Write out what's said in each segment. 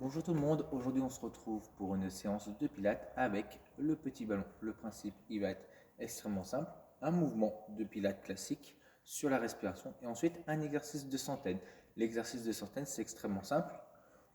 Bonjour tout le monde, aujourd'hui on se retrouve pour une séance de pilates avec le petit ballon. Le principe il va être extrêmement simple, un mouvement de pilates classique sur la respiration et ensuite un exercice de centaine. L'exercice de centaine c'est extrêmement simple,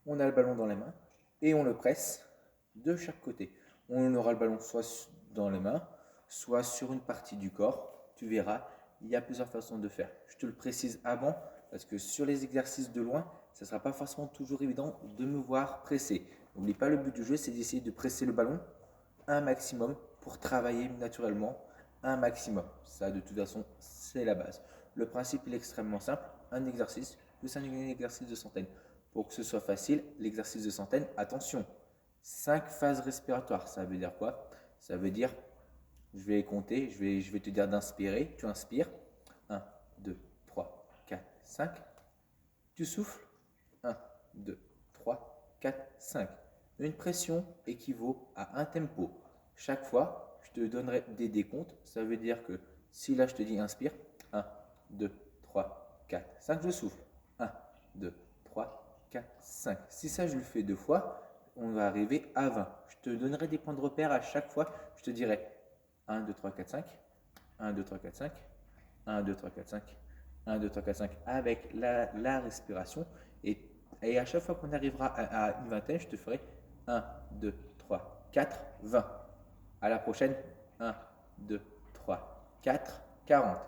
on a le ballon dans les mains et on le presse de chaque côté. On aura le ballon soit dans les mains, soit sur une partie du corps, tu verras, il y a plusieurs façons de faire. Je te le précise avant parce que sur les exercices de loin, ça ne sera pas forcément toujours évident de me voir presser. N'oublie pas, le but du jeu, c'est d'essayer de presser le ballon un maximum pour travailler naturellement un maximum. Ça, de toute façon, c'est la base. Le principe il est extrêmement simple. Un exercice plus un exercice de centaine. Pour que ce soit facile, l'exercice de centaine, attention, 5 phases respiratoires. Ça veut dire quoi? Ça veut dire, je vais compter, je vais te dire d'inspirer. Tu inspires. 1, 2, 3, 4, 5. Tu souffles. 1, 2, 3, 4, 5. Une pression équivaut à un tempo. Chaque fois, je te donnerai des décomptes. Ça veut dire que si là je te dis inspire, 1, 2, 3, 4, 5, je souffle. 1, 2, 3, 4, 5. Si ça je le fais deux fois, on va arriver à 20. Je te donnerai des points de repère à chaque fois. Je te dirai 1, 2, 3, 4, 5. 1, 2, 3, 4, 5. 1, 2, 3, 4, 5. 1, 2, 3, 4, 5 avec la respiration. Et à chaque fois qu'on arrivera à une vingtaine, je te ferai 1, 2, 3, 4, 20. À la prochaine, 1, 2, 3, 4, 40.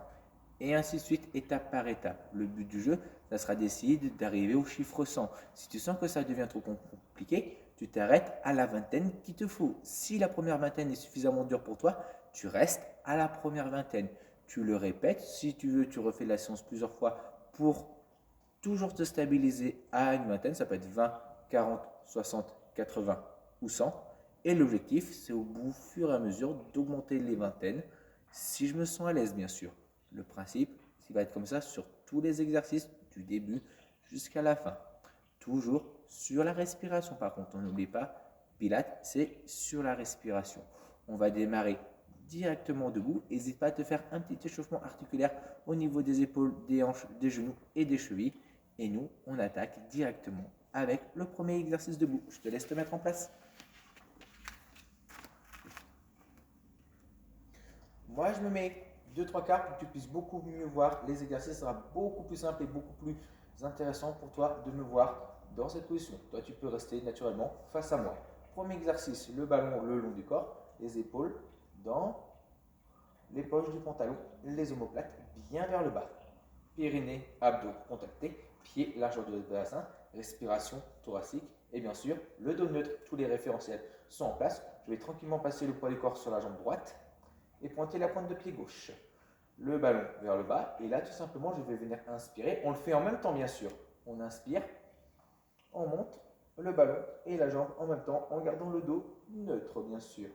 Et ainsi de suite, étape par étape. Le but du jeu, ça sera d'essayer d'arriver au chiffre 100. Si tu sens que ça devient trop compliqué, tu t'arrêtes à la vingtaine qu'il te faut. Si la première vingtaine est suffisamment dure pour toi, tu restes à la première vingtaine. Tu le répètes. Si tu veux, tu refais la séance plusieurs fois pour toujours te stabiliser à une vingtaine. Ça peut être 20, 40, 60, 80 ou 100. Et l'objectif, c'est au bout, fur et à mesure, d'augmenter les vingtaines, si je me sens à l'aise, bien sûr. Le principe, il va être comme ça sur tous les exercices, du début jusqu'à la fin. Toujours sur la respiration, par contre, on n'oublie pas, Pilates, c'est sur la respiration. On va démarrer directement debout. N'hésite pas à te faire un petit échauffement articulaire au niveau des épaules, des hanches, des genoux et des chevilles. Et nous, on attaque directement avec le premier exercice debout. Je te laisse te mettre en place. Moi, je me mets 2-3 quarts pour que tu puisses beaucoup mieux voir les exercices. Ce sera beaucoup plus simple et beaucoup plus intéressant pour toi de me voir dans cette position. Toi, tu peux rester naturellement face à moi. Premier exercice, le ballon le long du corps, les épaules dans les poches du pantalon, les omoplates bien vers le bas. Périnée, abdos contactés, pieds largeur de bassin, respiration thoracique et bien sûr le dos neutre. Tous les référentiels sont en place. Je vais tranquillement passer le poids du corps sur la jambe droite et pointer la pointe de pied gauche. Le ballon vers le bas et là tout simplement je vais venir inspirer. On le fait en même temps bien sûr. On inspire, on monte le ballon et la jambe en même temps en gardant le dos neutre bien sûr.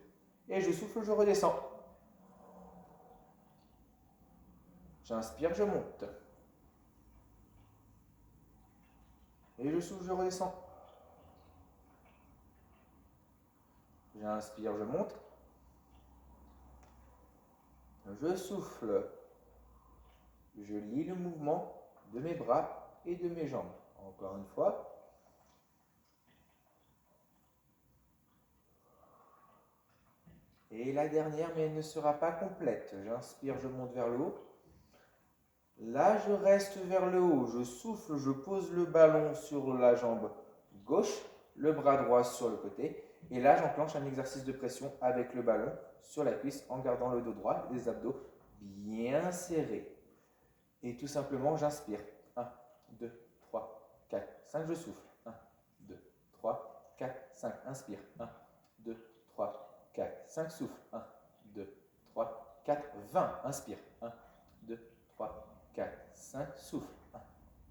Et je souffle, je redescends. J'inspire, je monte. Et je souffle, je redescends. J'inspire, je monte. Je souffle. Je lis le mouvement de mes bras et de mes jambes. Encore une fois. Et la dernière, mais elle ne sera pas complète. J'inspire, je monte vers le haut. Là, je reste vers le haut. Je souffle, je pose le ballon sur la jambe gauche, le bras droit sur le côté. Et là, j'enclenche un exercice de pression avec le ballon sur la cuisse en gardant le dos droit, les abdos bien serrés. Et tout simplement, j'inspire. 1, 2, 3, 4, 5. Je souffle. 1, 2, 3, 4, 5. Inspire. 1, 2, 3, 4, 5. Souffle. 1, 2, 3, 4, 20. Inspire. 1, 2, 3, 4, 5. Souffle. 1,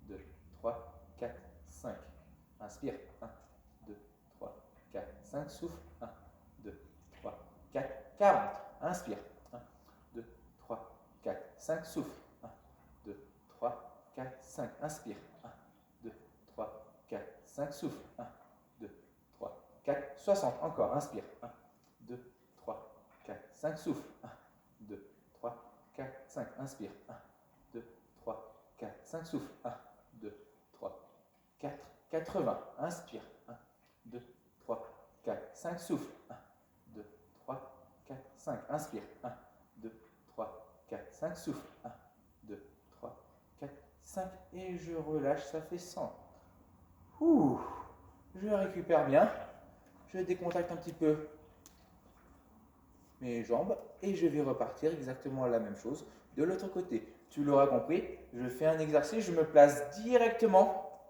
2, 3, 4, 5. Inspire. 1, 2, 3, 4, 5. Souffle. 1, 2, 3, 4, 40. Inspire. 1, 2, 3, 4, 5. Souffle. 1, 2, 3, 4, 5. Inspire. 1, 2, 3, 4, 5. Souffle. 1, 2, 3, 4, 60. Encore. Inspire. 1, 2, 3, 4, 5. Souffle. 1, 2, 3, 4, 5. Inspire. 1, 2, 3, 4, 5. Souffle. 1, 2, 3, 4, 80. Inspire. 1, 5, souffle. 1, 2, 3, 4, 5. Inspire. 1, 2, 3, 4, 5. Souffle. 1, 2, 3, 4, 5. Et je relâche, ça fait 100. Ouh, je récupère bien. Je décontracte un petit peu mes jambes et je vais repartir exactement la même chose de l'autre côté. Tu l'auras compris, je fais un exercice, je me place directement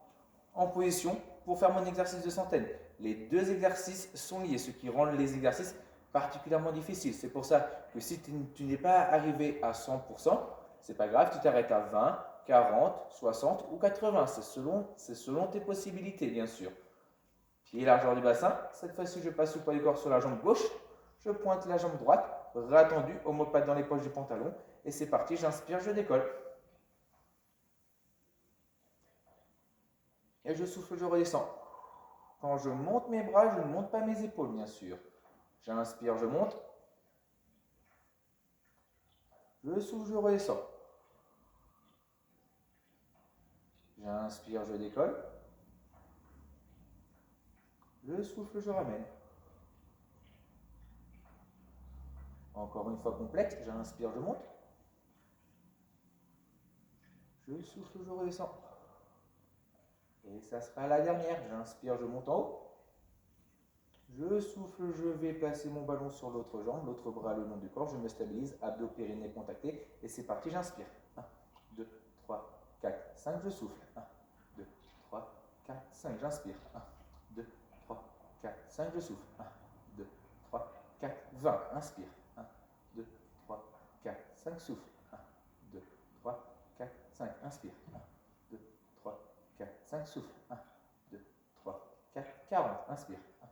en position pour faire mon exercice de centaine. Les deux exercices sont liés, ce qui rend les exercices particulièrement difficiles. C'est pour ça que si tu n'es pas arrivé à 100%, c'est pas grave, tu t'arrêtes à 20, 40, 60 ou 80. C'est selon tes possibilités, bien sûr. Pied largeur du bassin. Cette fois-ci, je passe le poids du corps sur la jambe gauche. Je pointe la jambe droite, bras tendu, omoplate dans les poches du pantalon. Et c'est parti, j'inspire, je décolle. Et je souffle, je redescends. Quand je monte mes bras, je ne monte pas mes épaules, bien sûr. J'inspire, je monte. Je souffle, je redescends. J'inspire, je décolle. Je souffle, je ramène. Encore une fois complète, j'inspire, je monte. Je souffle, je redescends. Et ça sera la dernière. J'inspire, je monte en haut. Je souffle, je vais placer mon ballon sur l'autre jambe, l'autre bras le long du corps. Je me stabilise, abdos, périnée contactés. Et c'est parti, j'inspire. 1, 2, 3, 4, 5, je souffle. 1, 2, 3, 4, 5, j'inspire. 1, 2, 3, 4, 5, je souffle. 1, 2, 3, 4, 20, inspire. 1, 2, 3, 4, 5, souffle. 1, 2, 3, 4, 5, inspire. 1, 2, 3, 4, 5, souffle. 1, 2, 3, 4, 40, inspire. 1,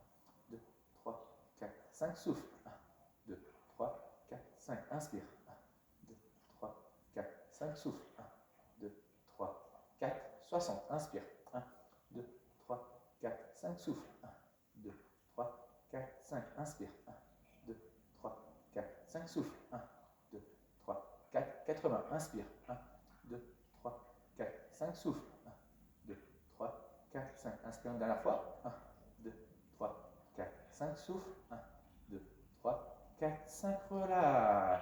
2, 3, 4, 5, souffle. 1, 2, 3, 4, 5, inspire. 1, 2, 3, 4, 5, souffle. 1, 2, 3, 4, 60, inspire. 1, 2, 3, 4, 5, souffle. 1, 2, 3, 4, 5, inspire. 1, 2, 3, 4, 5, souffle. 1, 2, 3, 4, 80, inspire. 1, 2, 3, 4, 5, souffle. 1, 2, 3, 4, 5, inspire une dernière fois. 1, 2, 3, 4, 5, souffle. 1, 2, 3, 4, 5, relâche.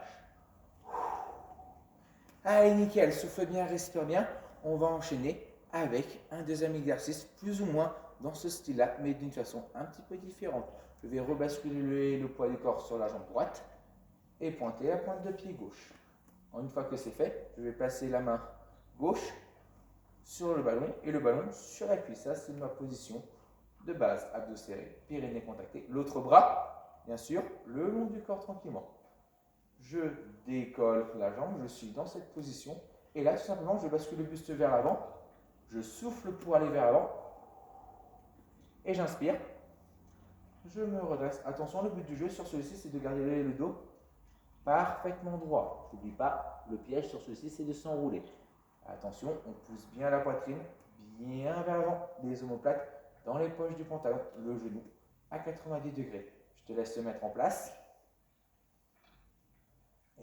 Allez, nickel, souffle bien, respire bien. On va enchaîner avec un deuxième exercice, plus ou moins dans ce style-là, mais d'une façon un petit peu différente. Je vais rebasculer le poids du corps sur la jambe droite et pointer la pointe de pied gauche. Une fois que c'est fait, je vais placer la main gauche sur le ballon et le ballon sur la cuisse. Ça, c'est ma position de base. Abdos serrés, périnée contacté. L'autre bras, bien sûr, le long du corps tranquillement. Je décolle la jambe, je suis dans cette position. Et là, tout simplement, je bascule le buste vers l'avant. Je souffle pour aller vers l'avant. Et j'inspire. Je me redresse. Attention, le but du jeu sur celui-ci, c'est de garder le dos parfaitement droit. N'oublie pas, le piège sur celui-ci, c'est de s'enrouler. Attention, on pousse bien la poitrine, bien vers l'avant, les omoplates dans les poches du pantalon, le genou à 90 degrés. Je te laisse te mettre en place.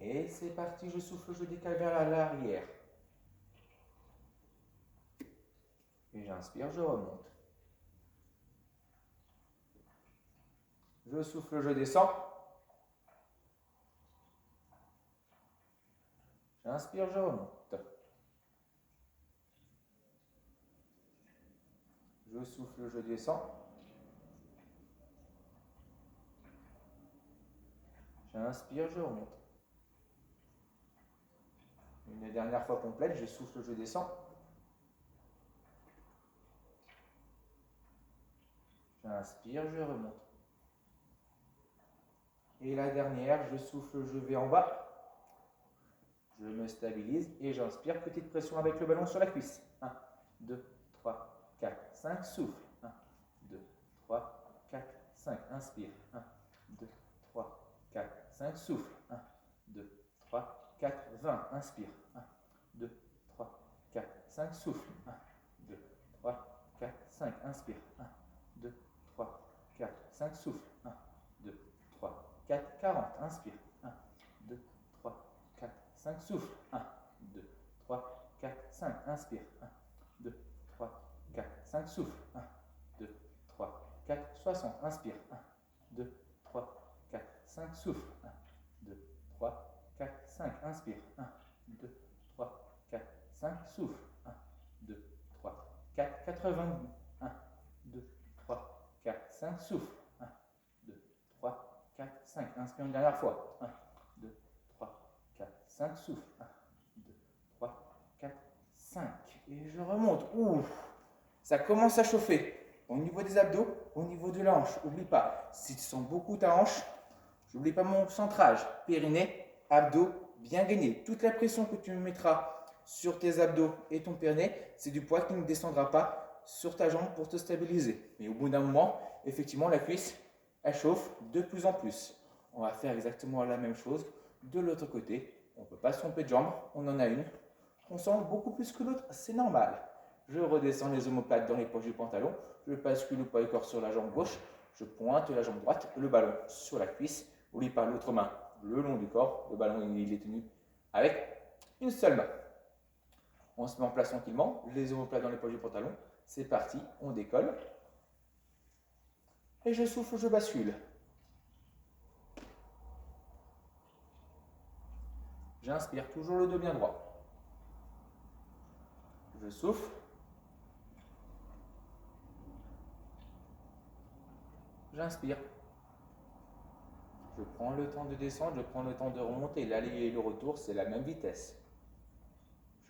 Et c'est parti, je souffle, je décale vers l'arrière. Et j'inspire, je remonte. Je souffle, je descends. J'inspire, je remonte. Je souffle, je descends. J'inspire, je remonte. Une dernière fois complète, je souffle, je descends. J'inspire, je remonte. Et la dernière, je souffle, je vais en bas. Je me stabilise et j'inspire. Petite pression avec le ballon sur la cuisse. 1, 2, 3, 4, 5. Souffle. 1, 2, 3, 4, 5. Inspire. 1, 2, 3, 4, 5. Souffle. 1, 2, 3, 4, 20. Inspire. 1, 2, 3, 4, 5. Souffle. 1, 2, 3, 4, 5. Inspire. 1, 2, 3, 4, 5. Souffle. 1, 2, 3, 4, 40. Inspire. 1, 2, 3, 4, 5. Souffle. 1, 2, 3, 4, 5. Inspire. 1, 2, 3, 4, 5. Souffle. 1, 2, 3, 4, 60. Inspire. 1, 2, 3, 4, 5. Souffle. 1, 2, 3, 4, 5. Inspire. 1, 2, 3, 4, 5. Souffle. 1, 2, 3, 4. 80. 1, 2, 3, 4, 5. Souffle. 1, 2, 3, 4, 5. Inspire une dernière fois. 1, 2, 3, 4, 5. Souffle. 1, 2, 3, 4, 5. Et je remonte. Ouh, ça commence à chauffer. Au niveau des abdos, au niveau de la hanche. N'oublie pas, si tu sens beaucoup ta hanche, n'oublie pas mon centrage. Périnée, abdos, bien gainé. Toute la pression que tu mettras sur tes abdos et ton périnée, c'est du poids qui ne descendra pas sur ta jambe pour te stabiliser. Mais au bout d'un moment, effectivement, la cuisse, elle chauffe de plus en plus. On va faire exactement la même chose de l'autre côté. On ne peut pas se tromper de jambe, on en a une. On sent beaucoup plus que l'autre, c'est normal. Je redescends les omoplates dans les poches du pantalon. Je bascule le poids du corps sur la jambe gauche. Je pointe la jambe droite, le ballon sur la cuisse. N'oublie pas l'autre main le long du corps. Le ballon, il est tenu avec une seule main. On se met en place tranquillement. Les omoplates dans les poches du pantalon. C'est parti, on décolle. Et je souffle, je bascule. J'inspire, toujours le dos bien droit. Je souffle. J'inspire. Je prends le temps de descendre, je prends le temps de remonter. L'aller et le retour, c'est la même vitesse.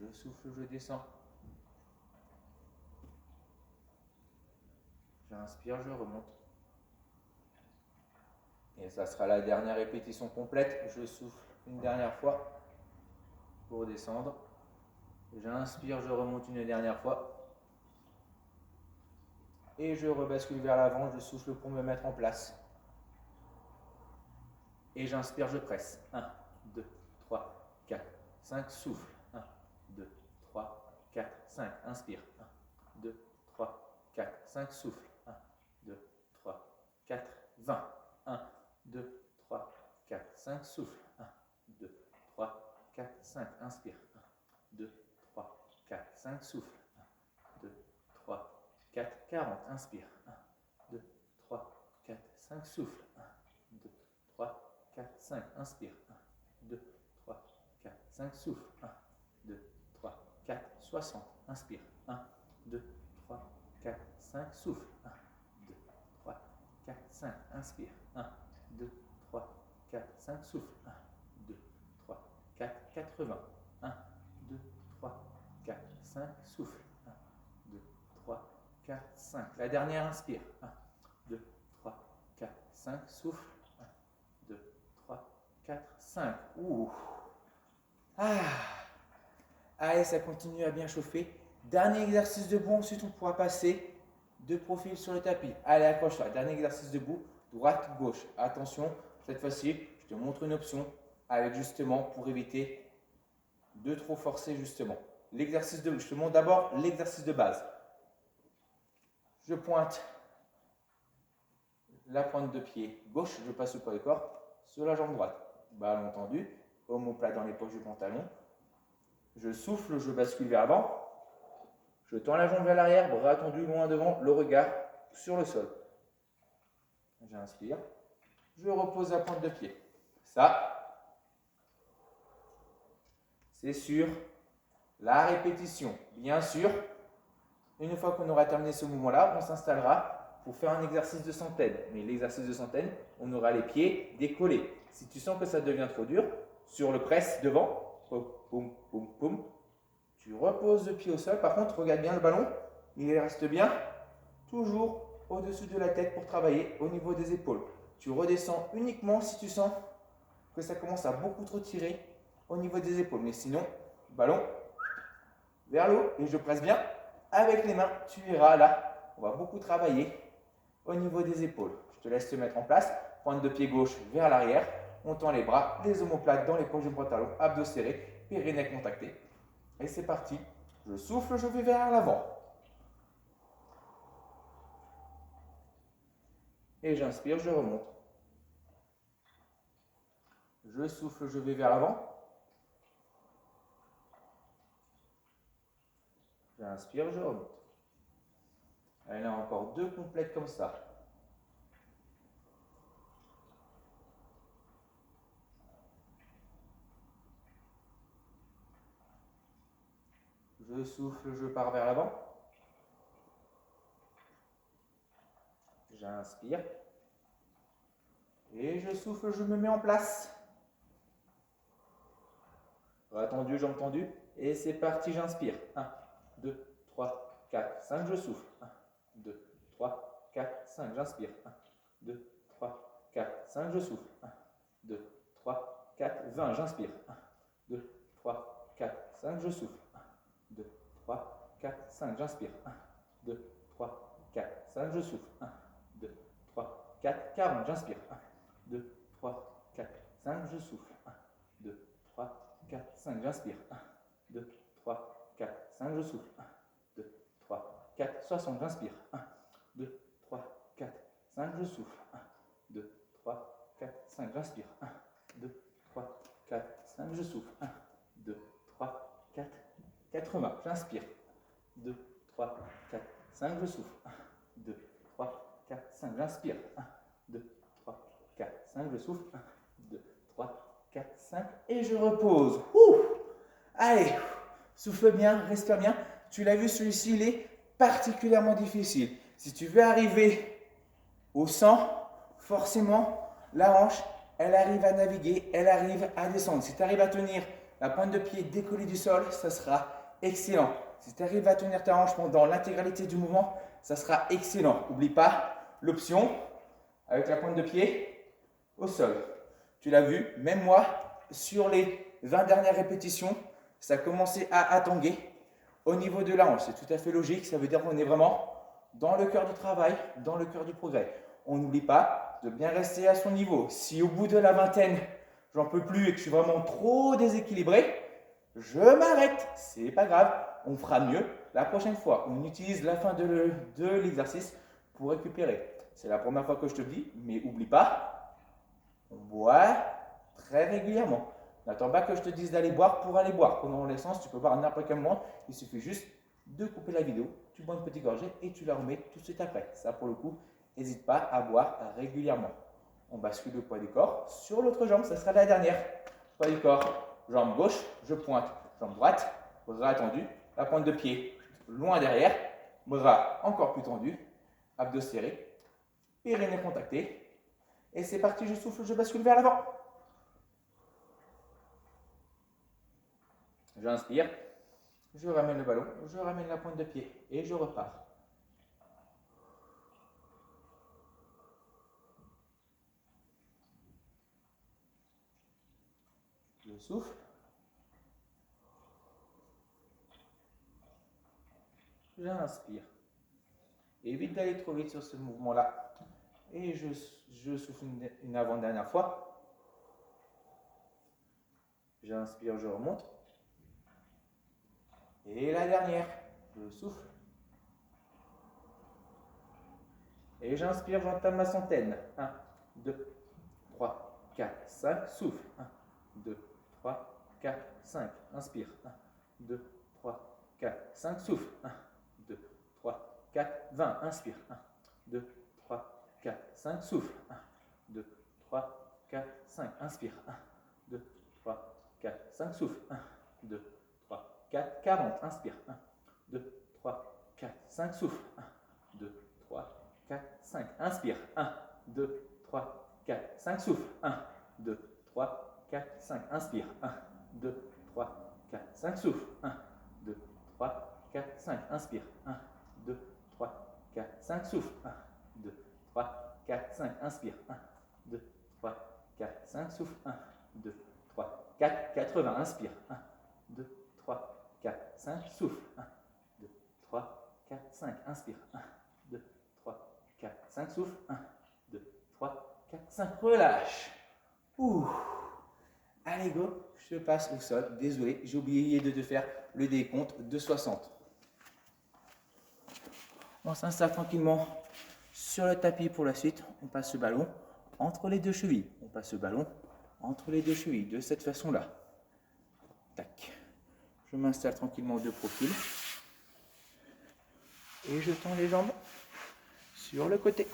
Je souffle, je descends. J'inspire, je remonte. Et ça sera la dernière répétition complète. Je souffle une dernière fois pour descendre. J'inspire, je remonte une dernière fois. Et je rebascule vers l'avant, je souffle pour me mettre en place. Et j'inspire, je presse. 1, 2, 3, 4, 5. Souffle. 1, 2, 3, 4, 5. Inspire. 1, 2, 3, 4, 5. Souffle. 1, 2, 3, 4, 20. 1, 2, 3, 4, 5. Souffle. 1, 2, 3, 4, 5. Inspire. 1, 2, 3, 4, 5. Souffle. 1, 2, 3, 4, 40. Inspire. 1, 2, 3, 4, 5. Souffle. 1, 2, 3, 4, 5. Inspire. 1, 2, 3, 4, 5. Souffle. 1, 2, 3, 4, 60. Inspire. 1, 2, 3, 4, 5. Souffle. 1, 2, 3, 4, 5. Inspire. 1, 2, 3, 4, 5. Souffle. 1, 2, 3, 4, 80. 1, 2, 3, 4, 5. Souffle. 1, 2, 3, 4, 5. La dernière, inspire. 1, 2, 3, 4, 5. Souffle. 1, 2, 3, 4, 5. Ouh. Ah. Allez, ça continue à bien chauffer. Dernier exercice debout, ensuite on pourra passer de profil sur le tapis. Allez, accroche-toi. Dernier exercice debout, droite, gauche. Attention, cette fois-ci, je te montre une option avec justement pour éviter de trop forcer justement. L'exercice de, je te montre d'abord l'exercice de base. Je pointe la pointe de pied gauche, je passe le poids du corps sur la jambe droite. Ballon tendu, omoplate dans les poches du pantalon. Je souffle, je bascule vers l'avant. Je tends la jambe vers l'arrière, bras tendus loin devant, le regard sur le sol. J'inspire. Je repose la pointe de pied. Ça, c'est sur la répétition. Bien sûr, une fois qu'on aura terminé ce mouvement-là, on s'installera pour faire un exercice de centaine. Mais l'exercice de centaine, on aura les pieds décollés. Si tu sens que ça devient trop dur, sur le press devant, poum, poum, poum, tu reposes le pied au sol. Par contre, regarde bien le ballon, il reste bien toujours au-dessus de la tête pour travailler au niveau des épaules. Tu redescends uniquement si tu sens que ça commence à beaucoup trop tirer au niveau des épaules. Mais sinon, ballon vers l'eau et je presse bien avec les mains. Tu verras là, on va beaucoup travailler au niveau des épaules. Je te laisse te mettre en place. Pointe de pied gauche vers l'arrière. On tend les bras, les omoplates dans les poches du pantalon, abdos serrés, périnée contacté. Et c'est parti. Je souffle, je vais vers l'avant. Et j'inspire, je remonte. Je souffle, je vais vers l'avant. J'inspire, je remonte. Allez, là encore deux complètes comme ça. Je souffle, je pars vers l'avant. J'inspire. Et je souffle, je me mets en place. Bras tendu, jambes tendues. Et c'est parti, j'inspire. 1, 2, 3, 4, 5, je souffle. 1, 2, 3, 4, 5, j'inspire. 1, 2, 3, 4, 5, je souffle. 1, 2, 3, 4, 20, j'inspire. 1, 2, 3, 4, 5, je souffle. 1, 2, 3, 4, 5, j'inspire. 1, 2, 3, 4, 5, je souffle. 1, 2, 3, 4, 40, j'inspire. 1, 2, 3, 4, 5, je souffle. 1, 2, 3, 4, 5, j'inspire. 1, 2, 3, 4, 5, je souffle. 1, 2, 3, 4, 60, j'inspire. 1, 2, 3, 4, 5, je souffle. 1, 2, 3, 4, 5, j'inspire. 1, 2, 3, 4, 5, je souffle. 1, 2, 3, 4, 80, j'inspire. 2, 3, 4, 5, je souffle. 1, 2, 3, 4, 5, j'inspire. 1, 2, 3, 4, 5, je souffle. 1, 2, 3, 4, 5 et je repose. Allez, souffle bien, respire bien. Tu l'as vu, celui-ci, il est particulièrement difficile. Si tu veux arriver au 100, forcément, la hanche, elle arrive à naviguer, elle arrive à descendre. Si tu arrives à tenir la pointe de pied décollée du sol, ça sera excellent. Si tu arrives à tenir ta hanche pendant l'intégralité du mouvement, ça sera excellent. N'oublie pas l'option avec la pointe de pied au sol. Tu l'as vu, même moi, sur les 20 dernières répétitions, ça a commencé à tanguer au niveau de la hanche. C'est tout à fait logique, ça veut dire qu'on est vraiment dans le cœur du travail, dans le cœur du progrès. On n'oublie pas de bien rester à son niveau. Si au bout de la vingtaine, j'en peux plus et que je suis vraiment trop déséquilibré, je m'arrête. C'est pas grave, on fera mieux la prochaine fois. On utilise la fin de l'exercice pour récupérer. C'est la première fois que je te le dis, mais oublie pas, on boit très régulièrement. N'attends pas que je te dise d'aller boire pour aller boire. Pendant l'essence, tu peux boire n'importe quel moment. Il suffit juste de couper la vidéo, tu bois une petite gorgée et tu la remets tout de suite après. Ça, pour le coup, n'hésite pas à boire régulièrement. On bascule le poids du corps sur l'autre jambe. Ça sera la dernière. Poids du corps, jambe gauche, je pointe. Jambe droite, bras tendu. La pointe de pied loin derrière. Bras encore plus tendus. Abdos serrés. Périnée contacté. Et c'est parti, je souffle, je bascule vers l'avant. J'inspire, je ramène le ballon, je ramène la pointe de pied et je repars. Je souffle. J'inspire. Évite d'aller trop vite sur ce mouvement-là. Et je souffle une avant-dernière fois. J'inspire, je remonte. Et la dernière, je souffle. Et j'inspire, j'entame ma centaine. 1, 2, 3, 4, 5, souffle. 1, 2, 3, 4, 5. Inspire. 1, 2, 3, 4, 5, souffle. 1, 2, 3, 4, 20. Inspire. 1, 2, 3, 4, 5, souffle. 1, 2, 3, 4, 5. Inspire. 1, 2, 3, 4, 5, souffle. 1, 2, 3, 4, 40. Inspire. 1, 2, 3, 4, 5, souffle. 1, 2, 3, 4, 5. Inspire. 1, 2, 3, 4, 5. Souffle. 1, 2, 3, 4, 5. Inspire. 1, 2, 3, 4, 5. Souffle. 1, 2, 3, 4, 5. Inspire. 1, 2, 3, 4, 5. Souffle. 1, 2, 3, 4, 5. Inspire. 1, 2, 3, 4, 5. Souffle. 1, 2, 3, 4, 80. Inspire. 1, 2, 3, 4, 5. Souffle. 1, 2, 3, 4, 5. Inspire. 1, 2, 3, 4, 5. Souffle. 1, 2, 3, 4, 5. Relâche. Allez, go. Je passe au sol. Désolé, j'ai oublié de te faire le décompte de 60. On s'installe tranquillement sur le tapis pour la suite. On passe le ballon entre les deux chevilles. On passe le ballon entre les deux chevilles de cette façon-là. Tac. Je m'installe tranquillement de profil. Et je tends les jambes sur le côté.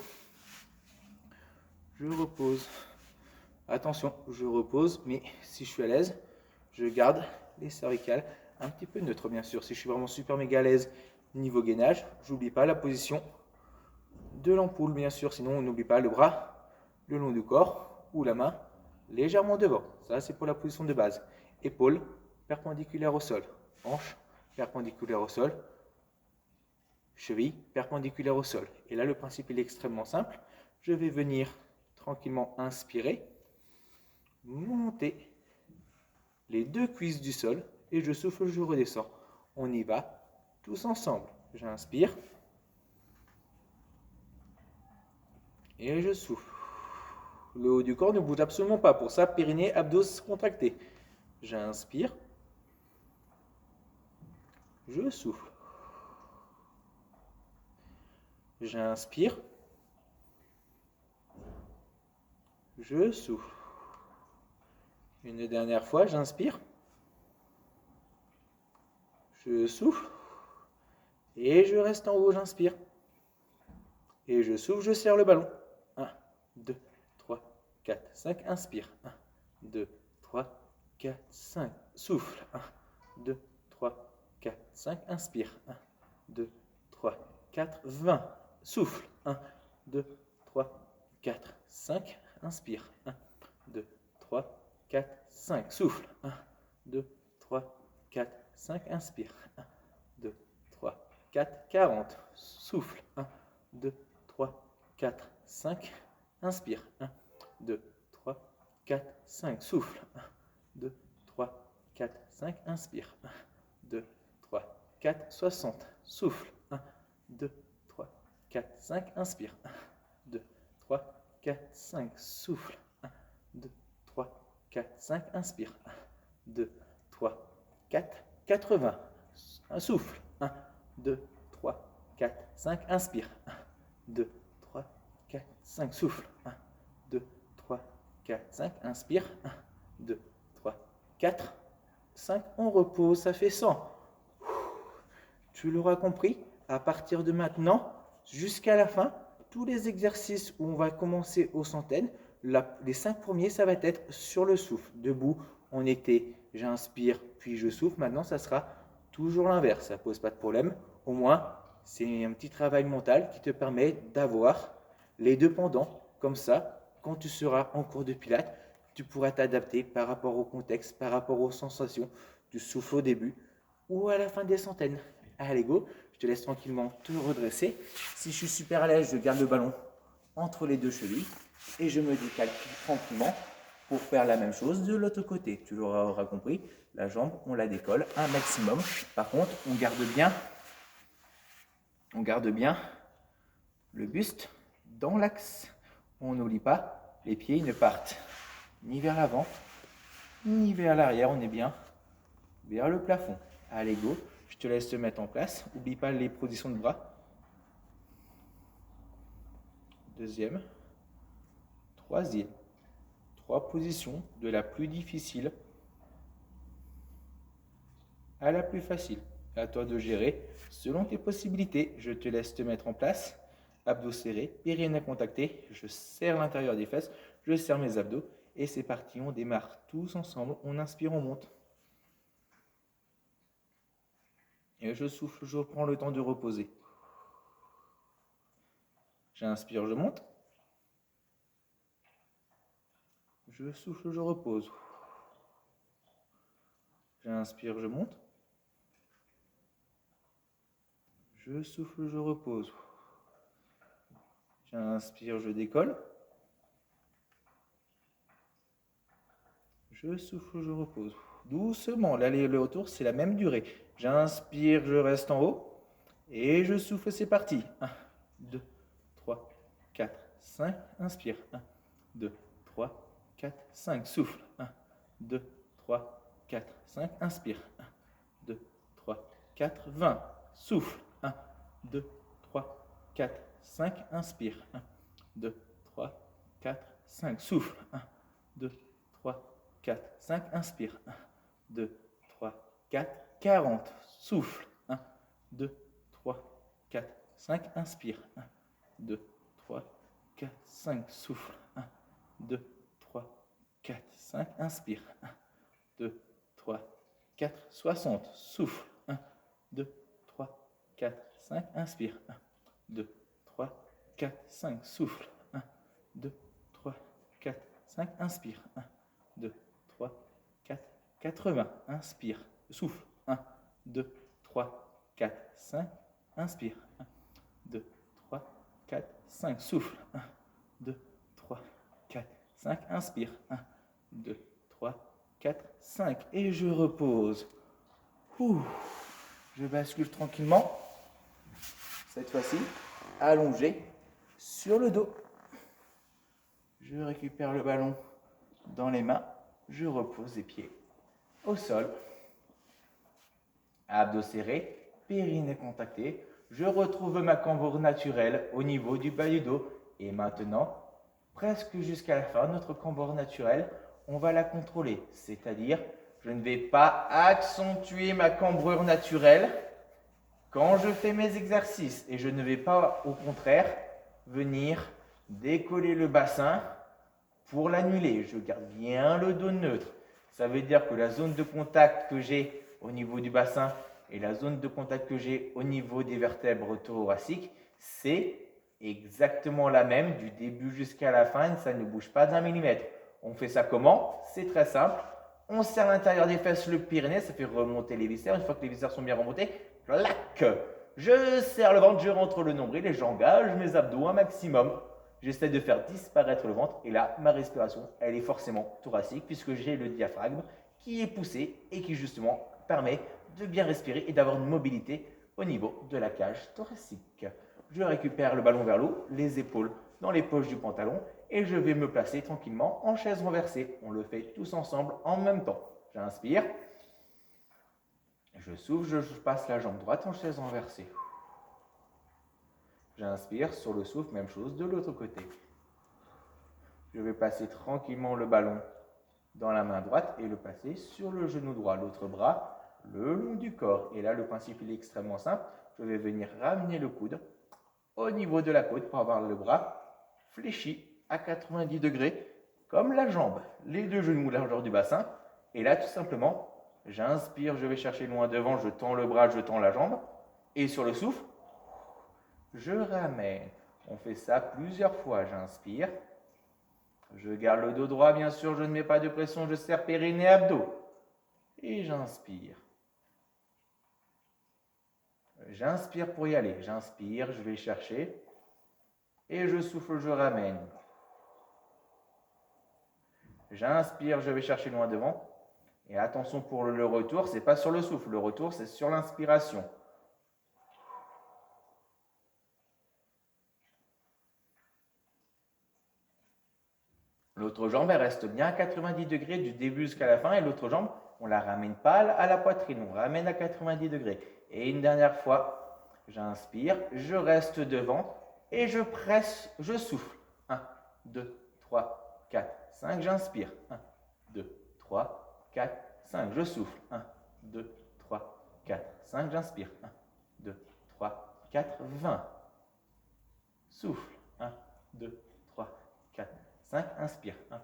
Je repose. Attention, je repose, mais si je suis à l'aise, je garde les cervicales un petit peu neutre bien sûr. Si je suis vraiment super méga à l'aise niveau gainage, j'oublie pas la position de l'ampoule bien sûr. Sinon on n'oublie pas le bras le long du corps ou la main légèrement devant. Ça c'est pour la position de base. Épaules perpendiculaires au sol. Hanches perpendiculaires au sol. Cheville perpendiculaire au sol. Et là le principe il est extrêmement simple. Je vais venir tranquillement inspirer, monter les deux cuisses du sol et je souffle, je redescends. On y va tous ensemble. J'inspire et je souffle. Le haut du corps ne bouge absolument pas. Pour ça, périnée, abdos contractés. J'inspire. Je souffle. J'inspire. Je souffle. Une dernière fois, j'inspire. Je souffle. Et je reste en haut, j'inspire. Et je souffle, je serre le ballon. 1, 2, 3, 4, 5. Inspire. 1, 2, 3, 4, 5. Souffle. 1, 2, 3, 4, 5. Inspire. 1, 2, 3, 4, 20. Souffle. 1, 2, 3, 4, 5. Inspire. 1, 2, 3, 4, 5. Souffle. 1, 2, 3, 4, 5. Inspire. 1, 2, 3, 4, 40. Souffle. 1, 2, 3, 4, 5. Inspire. 1, 2, 3, 4, 5. Souffle. 1, 2, 3, 4, 5. Inspire. 1, 2, 3, 4, 60. Souffle. 1, 2, 3, 4, 5. Inspire. 1, 2, 3, 4, 5. Souffle. 1, 2, 3, 4, 5. Inspire. 1, 2, 3, 4, 80. Souffle. 1, 2, 3, 4, 5. Inspire. 1, 2, 3, 4, 5. Souffle. 1, 2, 3, 4, 5. Inspire. 1, 2, 3, 4, 5. On repose. Ça fait 100. Tu l'auras compris, à partir de maintenant, jusqu'à la fin, tous les exercices où on va commencer aux centaines, les 5 premiers, ça va être sur le souffle. Debout, on était, j'inspire, puis je souffle. Maintenant, ça sera toujours l'inverse. Ça ne pose pas de problème. Au moins, c'est un petit travail mental qui te permet d'avoir les deux pendant. Comme ça, quand tu seras en cours de pilates, tu pourras t'adapter par rapport au contexte, par rapport aux sensations du souffle au début ou à la fin des centaines. Allez, go, je te laisse tranquillement te redresser. Si je suis super à l'aise, je garde le ballon entre les deux chevilles et je me décale tranquillement pour faire la même chose de l'autre côté. Tu l'auras compris, la jambe, on la décolle un maximum. Par contre, on garde bien le buste dans l'axe. On n'oublie pas, les pieds ne partent ni vers l'avant, ni vers l'arrière. On est bien vers le plafond. Allez, go. Je te laisse te mettre en place. N'oublie pas les positions de bras. Deuxième. Troisième. 3 positions de la plus difficile à la plus facile. À toi de gérer selon tes possibilités. Je te laisse te mettre en place. Abdos serrés, périnée contacté. Je serre l'intérieur des fesses. Je serre mes abdos. Et c'est parti, on démarre tous ensemble. On inspire, on monte. Et je souffle, je prends le temps de reposer. J'inspire, je monte. Je souffle, je repose. J'inspire, je monte. Je souffle, je repose. J'inspire, je décolle. Je souffle, je repose. Doucement, l'aller et le retour, c'est la même durée. J'inspire, je reste en haut. Et je souffle, c'est parti. 1, 2, 3, 4, 5. Inspire. 1, 2, 3, 4, 5. Souffle. 1, 2, 3, 4, 5. Inspire. 1, 2, 3, 4, 20. Souffle. 1, 2, 3, 4, 5. Inspire. 1, 2, 3, 4, 5. Souffle. 1, 2, 3, 4, 5. Inspire. 1, 2, 3, 4, 40. Souffle. 1, 2, 3, 4, 5. Inspire. 1, 2, 3, 4, 5. Souffle. 1, 2, 3, 4, 5. Inspire. 1, 2, 3, 4, 60. Souffle. 1, 2, 3, 4, 5. Inspire. 1, 2, 3, 4, 5. Souffle. 1, 2, 3, 4, 5. Inspire. 1, 2, 3, 4, 80. Inspire. Souffle. 1, 2, 3, 4, 5. Inspire. 1, 2, 3, 4, 5. Souffle. 1, 2, 3, 4, 5. Inspire. 1, 2, 3, 4, 5. Et je repose. Je bascule tranquillement. Cette fois-ci, allongé sur le dos. Je récupère le ballon dans les mains. Je repose les pieds au sol. Abdos serrés, périnée contacté. Je retrouve ma cambrure naturelle au niveau du bas du dos. Et maintenant, presque jusqu'à la fin, notre cambrure naturelle, on va la contrôler. C'est-à-dire, je ne vais pas accentuer ma cambrure naturelle quand je fais mes exercices. Et je ne vais pas, au contraire, venir décoller le bassin pour l'annuler. Je garde bien le dos neutre. Ça veut dire que la zone de contact que j'ai au niveau du bassin et la zone de contact que j'ai au niveau des vertèbres thoraciques, c'est exactement la même du début jusqu'à la fin. Ça ne bouge pas d'un millimètre. On fait ça comment? C'est très simple. On serre l'intérieur des fesses, le périnée, ça fait remonter les viscères. Une fois que les viscères sont bien remontés, clac, je serre le ventre, je rentre le nombril et j'engage mes abdos un maximum. J'essaie de faire disparaître le ventre et là, ma respiration, elle est forcément thoracique puisque j'ai le diaphragme qui est poussé et qui justement permet de bien respirer et d'avoir une mobilité au niveau de la cage thoracique. Je récupère le ballon vers l'eau, les épaules dans les poches du pantalon et je vais me placer tranquillement en chaise renversée. On le fait tous ensemble en même temps. J'inspire, je souffle, je passe la jambe droite en chaise renversée. J'inspire, sur le souffle, même chose de l'autre côté. Je vais passer tranquillement le ballon dans la main droite et le passer sur le genou droit. L'autre bras le long du corps. Et là, le principe il est extrêmement simple. Je vais venir ramener le coude au niveau de la côte pour avoir le bras fléchi à 90 degrés, comme la jambe. Les deux genoux largeur du bassin. Et là, tout simplement, j'inspire, je vais chercher loin devant, je tends le bras, je tends la jambe. Et sur le souffle, je ramène. On fait ça plusieurs fois. J'inspire. Je garde le dos droit, bien sûr, je ne mets pas de pression, je serre périnée, abdos. Et j'inspire. J'inspire pour y aller. J'inspire, je vais chercher. Et je souffle, je ramène. J'inspire, je vais chercher loin devant. Et attention pour le retour, ce n'est pas sur le souffle. Le retour, c'est sur l'inspiration. L'autre jambe, elle reste bien à 90 degrés du début jusqu'à la fin. Et l'autre jambe, on ne la ramène pas à la poitrine. On ramène à 90 degrés. Et une dernière fois, j'inspire, je reste devant et je presse, je souffle. 1, 2, 3, 4, 5. J'inspire. 1, 2, 3, 4, 5. Je souffle. 1, 2, 3, 4, 5. J'inspire. 1, 2, 3, 4, 20. Souffle. 1, 2, 3, 4, 5. Inspire. 1,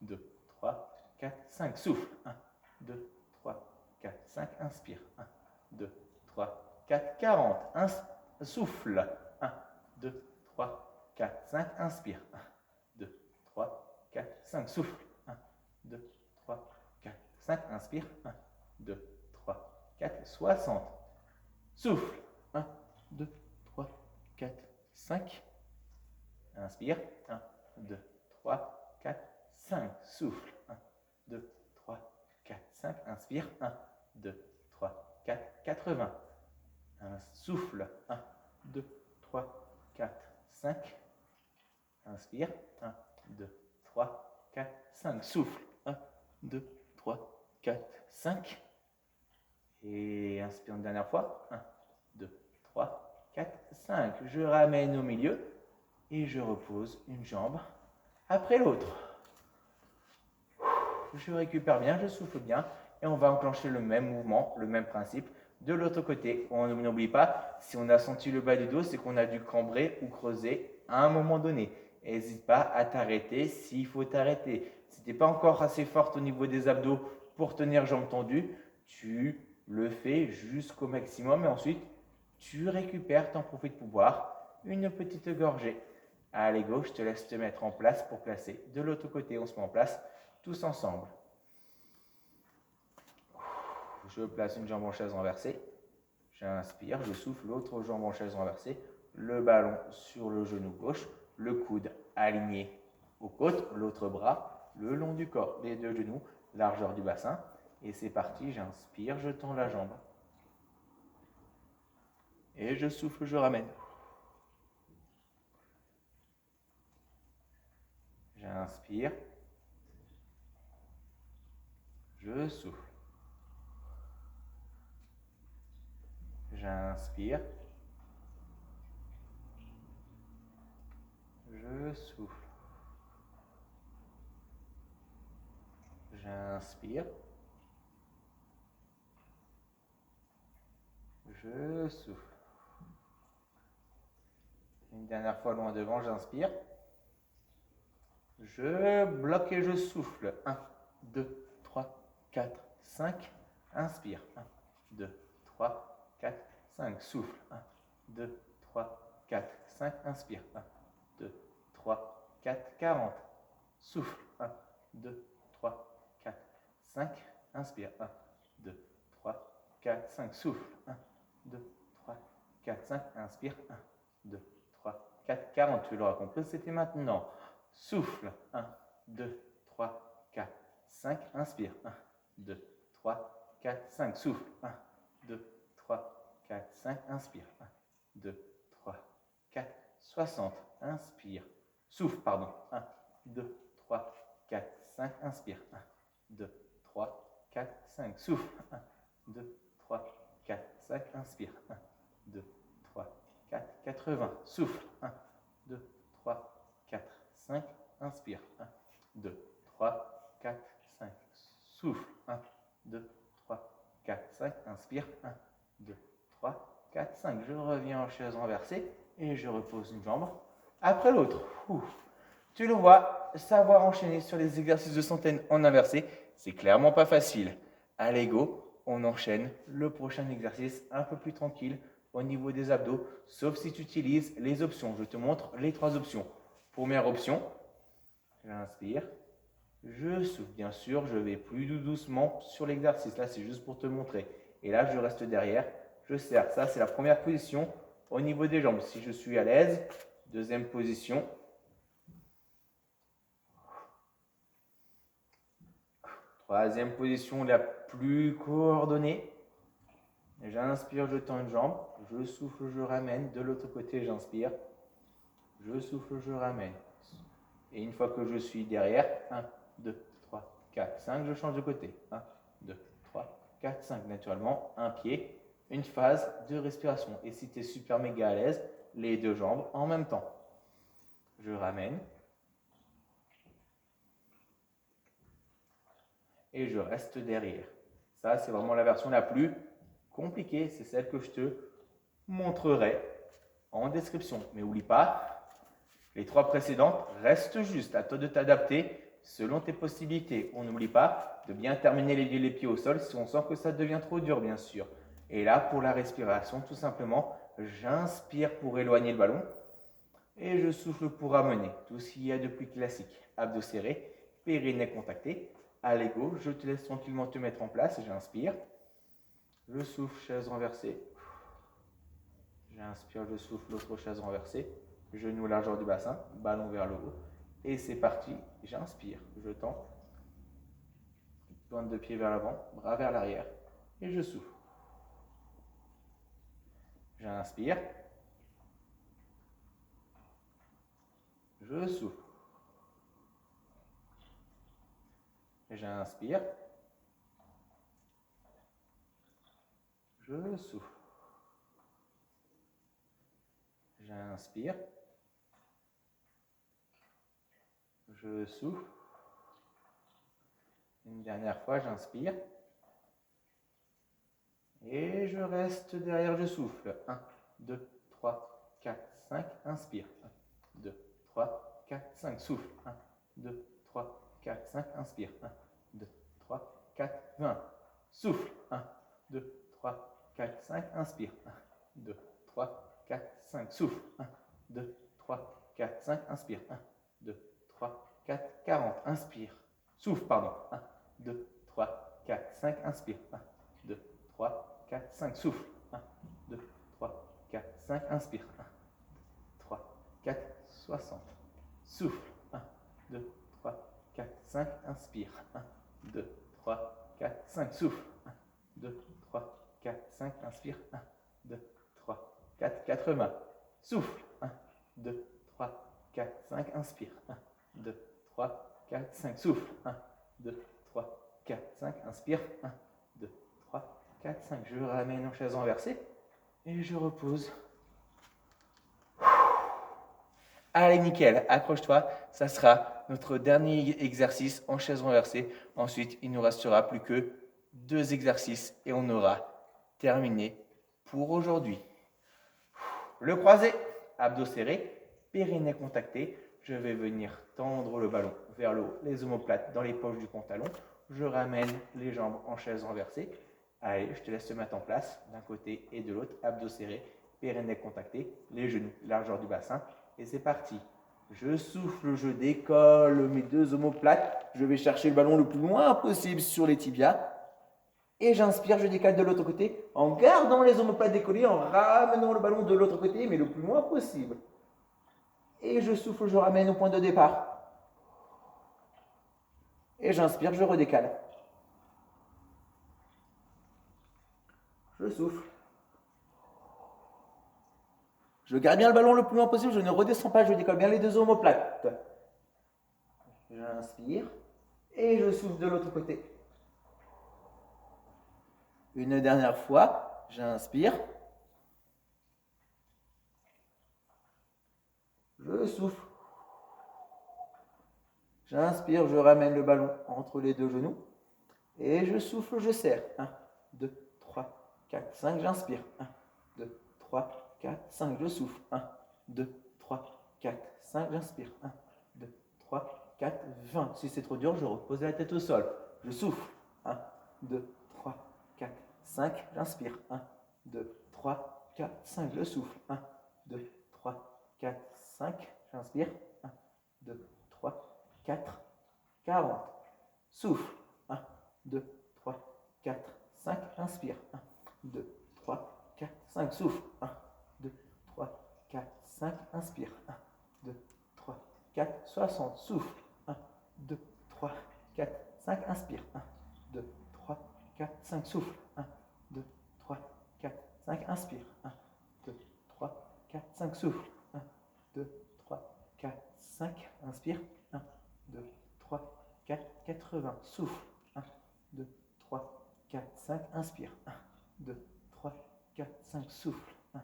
2, 3, 4, 5. Souffle. 1, 2, 3, 4, 5. Inspire. 1, 2, 3, 4, 40. Souffle. 1, 2, 3, 4, 5. Inspire. 1, 2, 3, 4, 5. Souffle. 1, 2, 3, 4, 5. Inspire. 1, 2, 3, 4, 60. Souffle. 1, 2, 3, 4, 5. Inspire. 1, 2, 3, 4, 5. Souffle. 1, 2, 3, 4, 5. Inspire. 1, 2, 3, 4, 80. Souffle. 1, 2, 3, 4, 5. Inspire. 1, 2, 3, 4, 5. Souffle. 1, 2, 3, 4, 5. Et inspire une dernière fois. 1, 2, 3, 4, 5. Je ramène au milieu et je repose une jambe après l'autre. Je récupère bien, je souffle bien et on va enclencher le même mouvement, le même principe de l'autre côté. On n'oublie pas, si on a senti le bas du dos, c'est qu'on a dû cambrer ou creuser à un moment donné. N'hésite pas à t'arrêter s'il faut t'arrêter. Si tu n'es pas encore assez forte au niveau des abdos pour tenir jambes tendues, tu le fais jusqu'au maximum et ensuite tu récupères, t'en profites pour boire une petite gorgée. Allez, go, je te laisse te mettre en place pour placer. De l'autre côté, on se met en place tous ensemble. Je place une jambe en chaise renversée. J'inspire, je souffle, l'autre jambe en chaise renversée. Le ballon sur le genou gauche, le coude aligné aux côtes, l'autre bras le long du corps, les deux genoux, largeur du bassin. Et c'est parti, j'inspire, je tends la jambe. Et je souffle, je ramène. J'inspire. Je souffle. J'inspire. Je souffle. J'inspire. Je souffle. Une dernière fois loin devant, j'inspire. Je bloque et je souffle. 1, 2, 3, 4, 5. Inspire. 1, 2, 3, 4, 5. Souffle. 1, 2, 3, 4, 5. Inspire. 1, 2, 3, 4, 40. Souffle. 1, 2, 3, 4, 5. Inspire. 1, 2, 3, 4, 5. Souffle. 1, 2, 3, 4, 5. Inspire. 1, 2, 3, 4, 40. Tu l'auras compris, c'était maintenant. Souffle. 1, 2, 3, 4, 5. Inspire. 1, 2, 3, 4, 5. Souffle. 1, 2, 3, 4, 5. Inspire. 1, 2, 3, 4, 60. Inspire. Souffle, pardon. 1, 2, 3, 4, 5. Inspire. 1, 2, 3, 4, 5. Souffle. 1, 2, 3, 4, 5. Inspire. 1, 2, 3, 4, 80. Souffle. 1, 2, 3, 4, 5. Inspire. 1, 2, 3, 4, 5. Souffle. 1, 2, 3, 4, 5. Inspire. 1, 2, 3, 4, 5. Je reviens en chaise renversée et je repose une jambe après l'autre. Tu le vois, savoir enchaîner sur les exercices de centaines en inversé, c'est clairement pas facile. Allez, go, on enchaîne le prochain exercice un peu plus tranquille au niveau des abdos, sauf si tu utilises les options. Je te montre les 3 options. Première option, j'inspire, je souffle. Bien sûr, je vais plus doucement sur l'exercice. Là, c'est juste pour te montrer. Et là, je reste derrière, je serre. Ça, c'est la première position au niveau des jambes. Si je suis à l'aise, deuxième position. Troisième position la plus coordonnée. J'inspire, je tends une jambe. Je souffle, je ramène. De l'autre côté, j'inspire. Je souffle, je ramène. Et une fois que je suis derrière, 1, 2, 3, 4, 5, je change de côté. 1, 2, 3, 4, 5. Naturellement, un pied, une phase de respiration. Et si tu es super méga à l'aise, les deux jambes en même temps. Je ramène. Et je reste derrière. Ça, c'est vraiment la version la plus compliquée. C'est celle que je te montrerai en description. Mais n'oublie pas, les 3 précédentes restent juste. À toi de t'adapter selon tes possibilités. On n'oublie pas de bien terminer les pieds au sol si on sent que ça devient trop dur, bien sûr. Et là, pour la respiration, tout simplement, j'inspire pour éloigner le ballon et je souffle pour ramener. Tout ce qu'il y a de plus classique. Abdos serrés, périnée contacté. Allez, go, je te laisse tranquillement te mettre en place. J'inspire. Je souffle, chaise renversée. J'inspire, je souffle, l'autre chaise renversée. Genou largeur du bassin, ballon vers le haut. Et c'est parti. J'inspire, je tends. Pointe de pied vers l'avant, bras vers l'arrière. Et je souffle. J'inspire. Je souffle. J'inspire. Je souffle. J'inspire. Je souffle. Une dernière fois, j'inspire. Et je reste derrière, je souffle. 1, 2, 3, 4, 5. Inspire. 1, 2, 3, 4, 5. Souffle. 1, 2, 3, 4, 5. Inspire. 1, 2, 3, 4, 20. souffle. 1, 2, 3, 4, 5, inspire. 1, 2, 3, 4, 5, souffle. 1, 2, 3, 4, 5, inspire. 1, 2, 3, 4, 40, inspire. Souffle, pardon. 1, 2, 3, 4, 5, inspire. 1, 2, 3, 4, 5, souffle. 1, 2, 3, 4, 5, inspire. 1, 3, 4, 60. Souffle. 1, 2, 3, 4, 5, inspire. 1, 2, 3, 4, 5, souffle. 1, 2, 3, 4, 5, inspire. 1, 2, 3, 4, 80. Souffle. 1, 2, 3, 4, 5, inspire. 1, 2, 3, 4, 5, souffle. 1, 2, 3, 4, 5, inspire. 1, 2, 3, 4, 5. Je ramène en chaise renversée et je repose. Allez, nickel, accroche-toi, ça sera notre dernier exercice en chaise renversée. Ensuite, il ne nous restera plus que 2 exercices et on aura terminé pour aujourd'hui. Le croisé, abdos serrés, périnée contacté. Je vais venir tendre le ballon vers le haut, les omoplates dans les poches du pantalon. Je ramène les jambes en chaise renversée. Allez, je te laisse te mettre en place d'un côté et de l'autre, abdos serrés, périnée contacté, les genoux, largeur du bassin. Et c'est parti. Je souffle, je décolle mes 2 omoplates. Je vais chercher le ballon le plus loin possible sur les tibias. Et j'inspire, je décale de l'autre côté en gardant les omoplates décollées, en ramenant le ballon de l'autre côté, mais le plus loin possible. Et je souffle, je ramène au point de départ. Et j'inspire, je redécale. Je souffle. Je garde bien le ballon le plus loin possible, je ne redescends pas, je décolle bien les 2 omoplates. J'inspire et je souffle de l'autre côté. Une dernière fois, j'inspire. Je souffle. J'inspire, je ramène le ballon entre les 2 genoux. Et je souffle, je serre. 1, 2, 3, 4, 5, j'inspire. 1, 2, 3, 4, 5, je souffle. 1, 2, 3, 4, 5, j'inspire. 1, 2, 3, 4, 20. Si c'est trop dur, je repose la tête au sol. Je souffle. 1, 2, 3, 4, 5, j'inspire. 1, 2, 3, 4, 5, je souffle. 1, 2, 3, 4, 5, j'inspire. 1, 2, 3, 4, 40. Souffle. 1, 2, 3, 4, 5, inspire. 1, 2, 3, 4, 5, souffle. 1, 2, 3, 4, 5, inspire. 1, 2, 3, 4, 60, souffle. 1, 2, 3, 4, 5, inspire. 1, 2, 3, 4, 5, souffle. 1, 2, 3, 4, 5, inspire. 1, 2, 3, 4, 5, souffle. 1, 2, 3, 4, 5, inspire. 1, 2, 3, 4, 80, souffle. 1, 2, 3, 4, 5, inspire. 1, 2, 3, 4, 5, souffle. 1,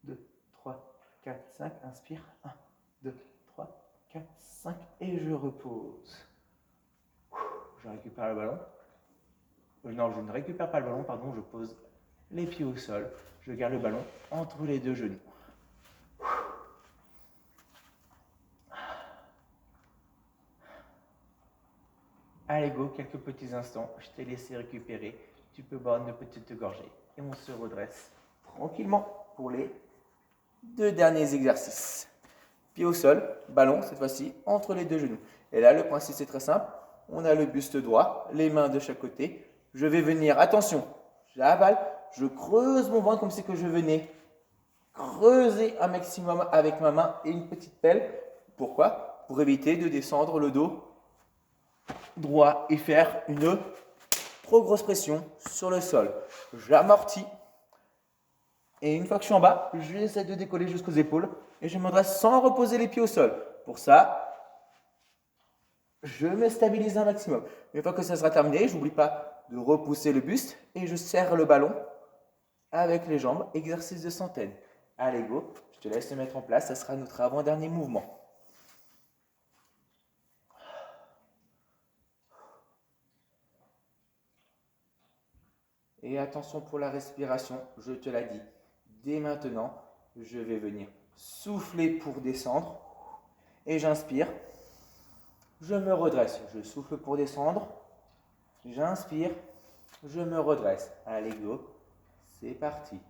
2, 3, 4, 5, inspire. 1, 2, 3, 4, 5 et je repose. Je récupère le ballon. Non, je ne récupère pas le ballon, pardon, je pose les pieds au sol. Je garde le ballon entre les 2 genoux. Allez go, quelques petits instants, je t'ai laissé récupérer. Tu peux boire une petite gorgée et on se redresse tranquillement pour les 2 derniers exercices. Pied au sol, ballon cette fois-ci entre les 2 genoux. Et là, le principe c'est très simple. On a le buste droit, les mains de chaque côté. Je vais venir, attention, j'avale, je creuse mon ventre comme si que je venais creuser un maximum avec ma main et une petite pelle. Pourquoi? Pour éviter de descendre le dos droit et faire une trop grosse pression sur le sol. J'amortis et une fois que je suis en bas, j'essaie de décoller jusqu'aux épaules et je me dresse sans reposer les pieds au sol. Pour ça, je me stabilise un maximum. Une fois que ça sera terminé, je n'oublie pas de repousser le buste et je serre le ballon avec les jambes, exercice de centaine. Allez go, je te laisse te mettre en place, ça sera notre avant-dernier mouvement. Et attention pour la respiration, je te l'ai dit, dès maintenant, je vais venir souffler pour descendre et j'inspire. Je me redresse, je souffle pour descendre, j'inspire, Je me redresse. Allez, go. C'est parti.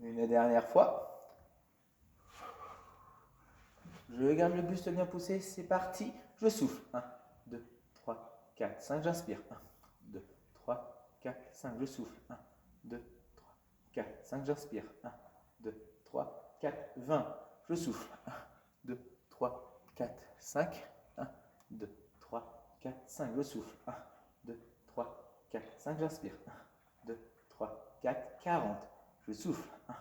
Une dernière fois. Je garde le buste bien poussé, c'est parti. Je souffle. 1, 2, 3, 4, 5. J'inspire. 1, 2, 3, 4, 5. Je souffle. 1, 2, 3, 4, 5. J'inspire. 1, 2, 3, 4, 20. Je souffle. 1, 2, 3, 4, 5. 1, 2, 3, 4, 5. Je souffle. 1, 2, 3, 4, 5. J'inspire. 1, 2, 3, 4, 40. Je souffle. 1,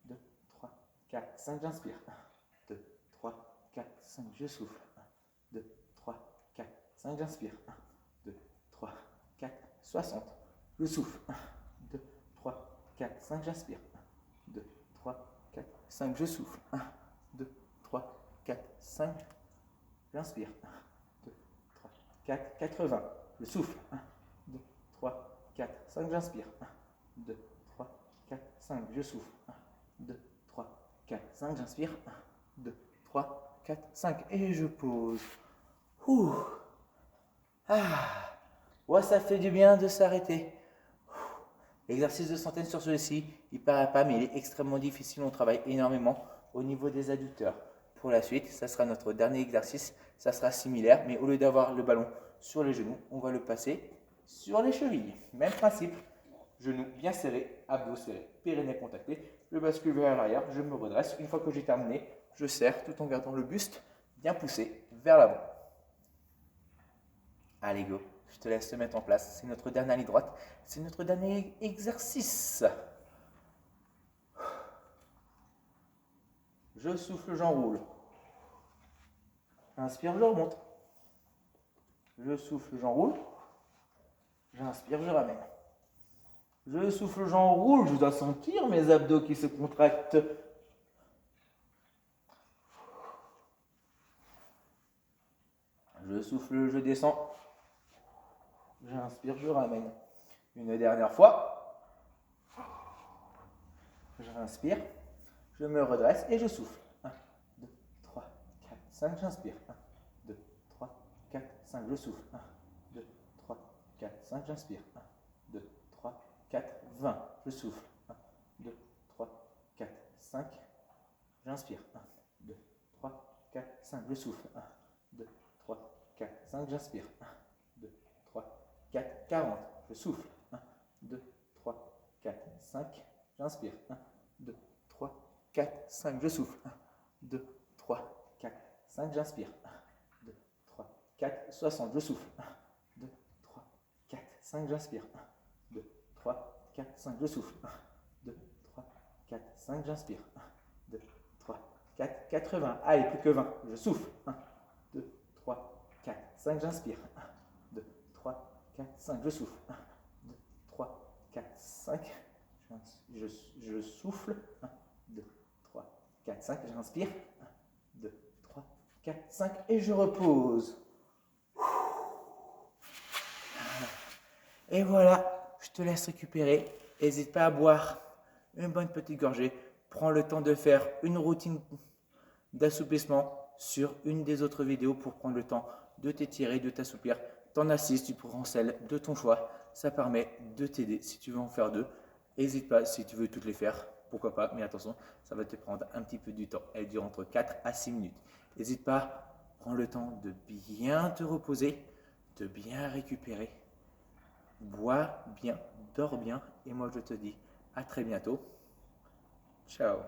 2, 3, 4, 5. J'inspire. 1, 2, 3, 4, 5, je souffle. 1, 2, 3, 4, 5, j'inspire. 1, 2, 3, 4, 60. Je souffle. 1, 2, 3, 4, 5, j'inspire. 1, 2, 3, 4, 5, je souffle. 1, 2, 3, 4, 5, j'inspire. 1, 2, 3, 4, 80. Je souffle. 1, 2, 3, 4, 5, j'inspire. 1, 2, 3, 4, 5, je souffle. 1, 2, 3, 4, 5, j'inspire. 1, 2, 3, 4, 5 et je pose. Ouh. Ah. Ouais, ça fait du bien de s'arrêter. L'exercice de centaines sur celui-ci, il paraît pas, mais il est extrêmement difficile. On travaille énormément au niveau des adducteurs. Pour la suite, ça sera notre dernier exercice. Ça sera similaire, mais au lieu d'avoir le ballon sur les genoux, on va le passer sur les chevilles. Même principe. Genoux bien serrés, abdos serrés, périnée contacté. Je bascule vers l'arrière, je me redresse. Une fois que j'ai terminé, je serre tout en gardant le buste bien poussé vers l'avant. Allez, go. Je te laisse te mettre en place. C'est notre dernière ligne droite. C'est notre dernier exercice. Je souffle, j'enroule. Inspire, je remonte. Je souffle, j'enroule. J'inspire, je ramène. Je souffle, j'enroule. Je dois sentir mes abdos qui se contractent. Je souffle, je descends. J'inspire, je ramène. Une dernière fois. J'inspire. Je me redresse et je souffle. 1, 2, 3, 4, 5. J'inspire. 1, 2, 3, 4, 5. Je souffle. 1, 2, 3, 4, 5. J'inspire. 1, 2, 3, 4, 20. Je souffle. 1, 2, 3, 4, 5. J'inspire. 1, 2, 3, 4, 5. Je souffle. 1, 2, 3, 4, 5. J'inspire. 1, 2, 3, 4, 40. Je souffle. 1, 2, 3, 4, 5. J'inspire. 1, 2, 3, 4, 5. Je souffle. 1, 2, 3, 4, 5. J'inspire. 1, 2, 3, 4, 60. Je souffle. 1, 2, 3, 4, 5. J'inspire. 1, 2, 3, 4, 5. Je souffle. 1, 2, 3, 4, 5. J'inspire. 1, 2, 3, 4, 80. Allez, plus que 20. Je souffle. 1, 2, 3, 4, 5. J'inspire. 1, 2, 3, 4, 5. Je souffle. 1, 2, 3, 4, 5. Je souffle. 1, 2, 3, 4, 5. J'inspire. 1, 2, 3, 4, 5. Et je repose. Et voilà, je te laisse récupérer. N'hésite pas à boire une bonne petite gorgée. Prends le temps de faire une routine d'assouplissement sur une des autres vidéos pour prendre le temps de t'étirer, de t'assouplir. T'en assises, tu prends celle de ton choix. Ça permet de t'aider si tu veux en faire deux. N'hésite pas si tu veux toutes les faire. Pourquoi pas, mais attention, ça va te prendre un petit peu du temps. Elle dure entre 4 à 6 minutes. N'hésite pas, prends le temps de bien te reposer, de bien récupérer. Bois bien, dors bien et moi je te dis à très bientôt. Ciao.